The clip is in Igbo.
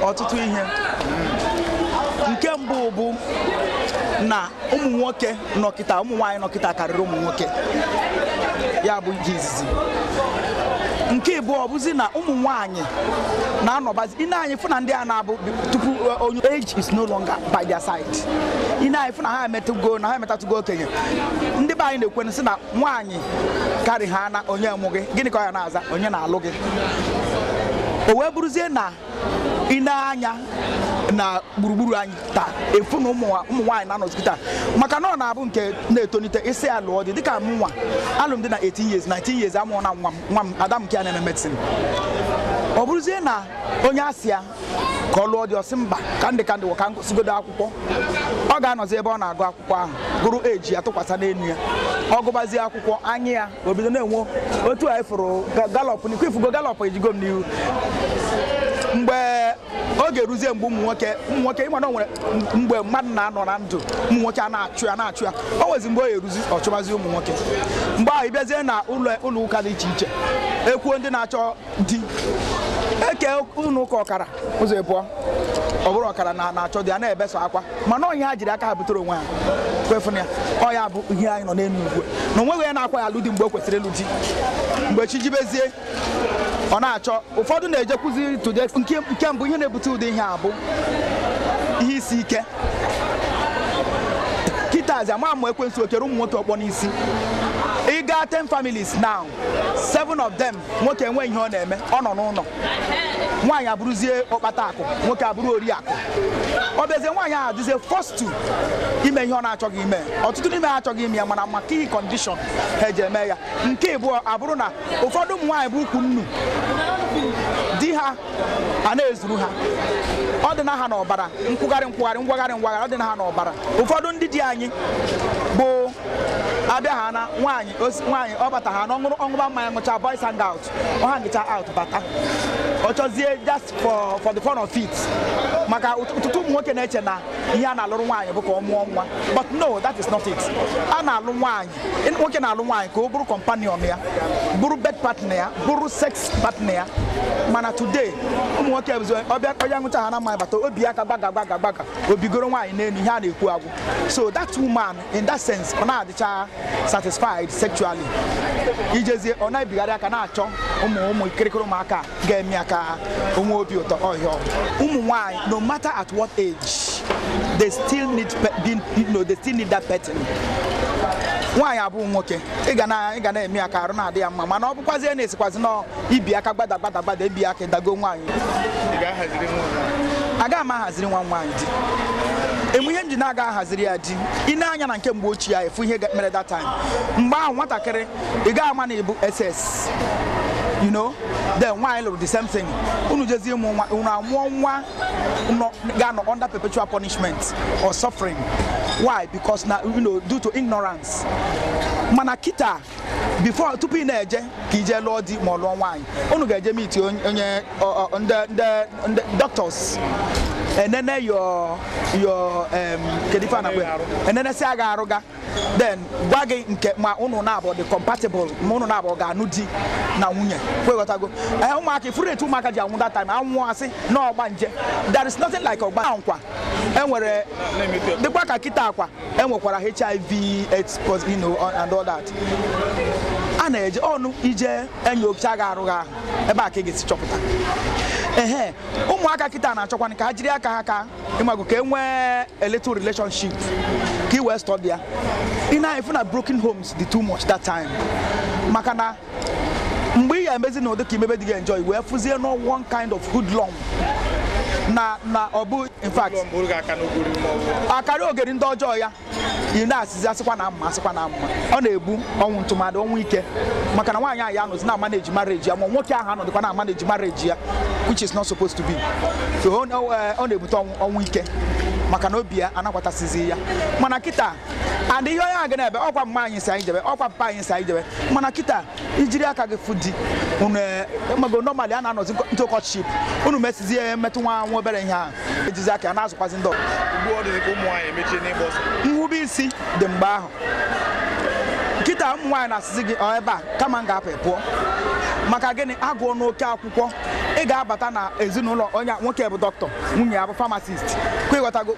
Ọtụtụ ihe nke mbụ bụ na ụmụ nwoke nọkịta ụmụ nwaanyị nọkịta karịrị ụmụ nwoke ya bụ ihe izizi. Nke ịbụọ bụzi na ụmụ nwaanyị na-anọbazi ine anyị fụ na ndị a na-abụ tupu onye age is no longer by their side. Ine anyị fụ na ha emetatugo okenye. Ndị be anyị na-ekwenụ sị na nwaanyị karị ha na onye mụ gị, gịnị ka ọ ya na-aza onye na-alụ gị. O wee bụrụzie na ine anya na gburugburu anyị taa efu na ụmụ nwaanyị na-anọzi taa maka na ọ na-abụ nke na-etonite isi ya lụọ dị dịka m nwa alụmdi na 18 years 19 years amụọ na nwa m ada m nke ya na-eme medicine. Ọ bụrụzie na onye asịa ka ọ lụọ dị ọsị mba ka ndị ka ngụsigodo akwụkwọ, ọ ga-anọzi ebe ọ na-agụ akwụkwọ ahụ gụrụ eji ya tụkwasị n'elu ya, ọ gụbazie akwụkwọ anya ya obido na-enwe otu a ifuru galọp n'ikwu ifugo galọp ejigo m n'ihu. Mgbe oge eruzie mgbe ụmụ nwoke ịma na o nwere mgbe mmadụ na-anọ na ndụ ụmụ nwoke a na-achụ ya o nwezi mgbe o eruzi ọ chụbazi ụmụ nwoke. Mgbe ahụ ịbịazie na ụlọ ụka dị iche iche ekwuo ndị na-achọ di eke ụlọ ụka ọkara ụzọ ebụọ ọ bụrụ ọkara na-achọ di ya na-ebeso akwa mana onye ha jiri aka ha butere onwe ha kwefụna ya ọ ya bụ ihe anyị nọ n'elu ugwu na onweghị onye na-akwa ya alụ di mgbe o kwesịrị ịlụ di. Mgbe chi jibezie ọ na-achọ ụfọdụ na-ejekwuzi today nke mbụ ihe na-ebute ụdị ihe a bụ ihe isi ike. Kitazi ama ekwensu okere ụmụ nwoke ọkpọ n'isi. Ị gaa 10 families now 7 of them nwoke enwe ihe ọ na-eme ọ nọ n'ụlọ, nwaanyị abụrụzie ọkpata akụ nwoke abụrụ ori akụ. Ọ bịazie nwaanyị ahụ adịzie forced to ime ihe ọ na-achọghị ime. Ọtụtụ n'ime ha achọghị ime ya mana maka ihe condition ha eji eme ya. Nke ịbụọ abụrụ na ụfọdụ ụmụ nwaanyị bụ ukwu nnu di ha a na-ezuru ha, ọ dị na ha n'ọbara ngwagharị ọ dị na ha n'ọbara. Ụfọdụ ndị di anyị bụ abịa ha na nwaanyị ọ bata ha na ọṅụba mmanya ṅụcha boys hang out ọ ha ngịcha out bata ọ chọzie just for the fun of it. Maka ọtụtụ ụmụ nwoke na-eche na ihe a na-alụrụ nwaanyị bụ ka ọ mụọ nwa, but no, that is not it. A na-alụ nwaanyị, nwoke na-alụ nwaanyị ka ọ bụrụ companion ya, bụrụ bed partner ya, bụrụ sex partner ya. Mana today ụmụ nwoke bụzi ọbịa ṅụcha ha na mmanya bata obi aka gbaga obigoro nwaanyị n'elu ihe a na-ekwu agwụ. So that woman in that sense ọ na-adịcha satisfied sexually. Ijezie ọ na-ebigharị aka na-achọ ụmụ ikirikiri ụmụaka ga-eme aka onwe obi ụtọ ọhịa. Ụmụ nwaanyị no matter at what age they still need that petting. Nwaanyị abụ nwoke ị ga na-eme aka arụ na-adị ya mma mana ọ bụkwazie na-esikwazi na ibi aka gbada ebi aka dago nwaanyị. Aga m ahaziri nwa nwaanyị di emu ihe nji na-aga ahaziri ya di. Ị na-anya na nke mgbe ochie ya efu ihe mere that time. Mgbe ahụ nwatakịrị ị ga ama na ịbụ SS you know, then nwaanyị lụrụ the same thing. Unu jezie ụmụ nwa unu amụọ nwa ga-anọ under perpetual punishment or suffering. Why? Because na due to ignorance. Mana kita before tupu ị na-eje ka ije lụọ di ma ọ lụọ nwaanyị unu ga-eje meet onye ndị doctors enene your kedifa na gbe enene si aga arụga then gwa gị nke ma unu na-abụ dị compatible ma unu na-abụ ga-anụ di na nwunye kweghọtago. Ụmụaka ifuru etu ụmụaka ji anwụ that time anwụ asị na ọgba nje. There is nothing like ọgba nkwa. Enwere dịkwa ka kịta akwa enwekwara HIV exposed and all that. A na-eje ọnụ ije enyocha ga-arụghị ahụ ebe a ka ị ga-esi chọpụta. Ụmụaka kịta na-achọkwana ka ha jiri aka ha ka ịmago ka enwee a little relationship ka ị wee study ya. Ị na-efu na broken homes dị too much that time. Maka na mgbe ị ya emezi na ụdị ka imebe dị ga-enjoy wee fụzie no one kind of hoodlum na ọ bụ in fact akara ogeri ndị ọjọọ ya ị na-asịzi asịkwa na mma ọ na-egbu ọnwụ ntụmadị ọnwụ ike. Maka na nwaanyị ahụ ya anọzi na manage marriage ya ma nwoke ahụ anọdịkwa na manage marriage ya which is not supposed to be. So ọ na-ebute ọnwụ ike maka na obi ya anakwatasizi ya. Mana kịta and ihe onye a ga na-ebe ọkwa mma anyị si anyị jebe ọkwa papa anyị si anyị jebe. Mana kịta ijiri aka gị fudi unu normally a na-anọzi into courtship unu mesizie metụ nwa obere ihe ahụ ejizi aka na-azụkwazi ndị nhube isi dị mgbe ahụ. Kịta ụmụ nwaanyị na-asịzi gị ebe a kama m ga-apụ pụọ maka gịnị agụọ n'oke akwụkwọ ị ga-abata na ezinụlọ onye nwoke bụ dọkịta nwunye ya bụ pharmacist kwa ịghọtago